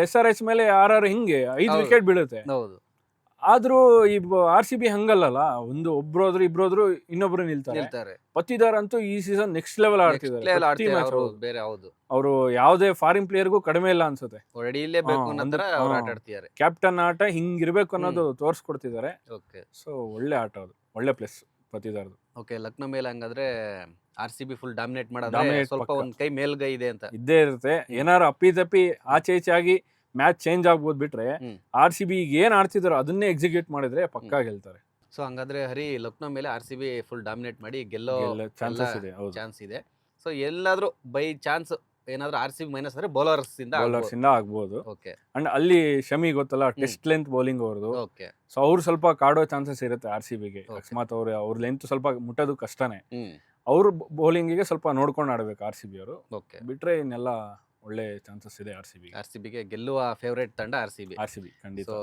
SRH ಮೇಲೆ RR ಹಿಂಗೆ 5 ಹೌದು. ವಿಕೆಟ್ ಬೀಳುತ್ತೆ. ಹೌದು ಆದ್ರೂ ಈ RCB ಹಂಗಲ್ಲಲ್ಲ, ಇಬ್ರೋದ್ರು ಇಬ್ರೋದ್ರು ಇನ್ನೊಬ್ರು ನಿಲ್ತಾರೆ. ಪತ್ತಿದಾರ್ ಅಂತೂ ಈ ಸೀಸನ್ ನೆಕ್ಸ್ಟ್ ಲೆವೆಲ್ ಆಡ್ತಿದ್ದಾರೆ. ಬೇರೆ ಹೌದು ಅವರು ಯಾವುದೇ ಫಾರಿನ್ ಪ್ಲೇಯರ್ಗೂ ಕಡಿಮೆ ಇಲ್ಲ ಅನ್ಸುತ್ತೆ. ಹೊಡಿಲೇಬೇಕು ಅನ್ನೋ ತರ ಅವ್ರು ಆಟ ಆಡ್ತಿದ್ದಾರೆ. ಕ್ಯಾಪ್ಟನ್ ಆಟ ಹಿಂಗಿರ್ಬೇಕು ಅನ್ನೋದು ತೋರಿಸ್ಕೊಡ್ತಿದ್ದಾರೆ. ಓಕೆ ಸೊ ಒಳ್ಳೆ ಆಟ ಅದು, ಒಳ್ಳೆ ಪ್ಲೇಸ್ ಪತ್ತಿದಾರ್ದು. ಓಕೆ ಲಕ್ನೋ ಮೇಲೆ ಹಂಗಾದ್ರೆ RCB ಫುಲ್ ಡಾಮಿನೇಟ್ ಮಾಡೋದ್ರೆ Dominate ಸ್ವಲ್ಪ ಪಕ್ಕ. ಒಂದ್ ಕೈ ಮೇಲ್ಗೈ ಇದೆ ಅಂತ. ಇದ್ದೇ ಇರುತ್ತೆ. ಏನಾರು ಅಪ್ಪಿತಪ್ಪಿ ಆಚೆ ಈಚೆ ಆಗಿ ಮ್ಯಾಚ್ ಚೇಂಜ್ ಆಗ್ಬೋದು ಬಿಟ್ರೆ, RCB ಈಗ ಏನ್ ಆಡ್ತಿದಾರೋ ಅದನ್ನೇ ಎಕ್ಸಿಕ್ಯೂಟ್ ಮಾಡಿದ್ರೆ ಪಕ್ಕಾ ಗೆಲ್ತಾರೆ. ಸೊ ಹಂಗಾದ್ರೆ ಹರಿ ಲಕ್ನೋ ಮೇಲೆ RCB ಫುಲ್ ಡಾಮಿನೇಟ್ ಮಾಡಿ ಗೆಲ್ಲೋ ಚಾನ್ಸಸ್ ಇದೆ. ಹೌದು, ಚಾನ್ಸ್ ಇದೆ. ಸೊ ಎಲ್ಲಾದ್ರೂ ಬೈ ಚಾನ್ಸ್ ಏನಾದ್ರೂ RCB ಮೈನಸ್ ಅಂದ್ರೆ ಬೌಲರ್ಸ್ ಬೌಲರ್ಸ್ ಇಂದ ಆಗ್ಬೋದು. ಓಕೆ ಅಂಡ್ ಅಲ್ಲಿ ಶಮಿ ಗೊತ್ತಲ್ಲ, ಟೆಸ್ಟ್ ಲೆಂತ್ ಬೌಲಿಂಗ್ ಅವ್ರದ್ದು. ಓಕೆ ಸೊ ಅವ್ರು ಸ್ವಲ್ಪ ಕಾಡೋ ಚಾನ್ಸಸ್ ಇರುತ್ತೆ RCBಗೆ. ಅಕಸ್ಮಾತ್ ಅವ್ರ ಲೆಂತ್ ಸ್ವಲ್ಪ ಮುಟ್ಟೋದು ಕಷ್ಟನೇ. ಅವ್ರ ಬೌಲಿಂಗಿಗೆ ಸ್ವಲ್ಪ ನೋಡ್ಕೊಂಡು ಆಡ್ಬೇಕು RCB ಅವರು. ಓಕೆ ಬಿಟ್ರೆ ಇನ್ನೆಲ್ಲ ಒಳ್ಳೆ ಚಾನ್ಸಸ್ ಇದೆ RCB. RCB ಗೆ ಗೆಲ್ಲುವ ಫೇವರೇಟ್ ತಂಡ RCB ಖಂಡಿತ. ಸೊ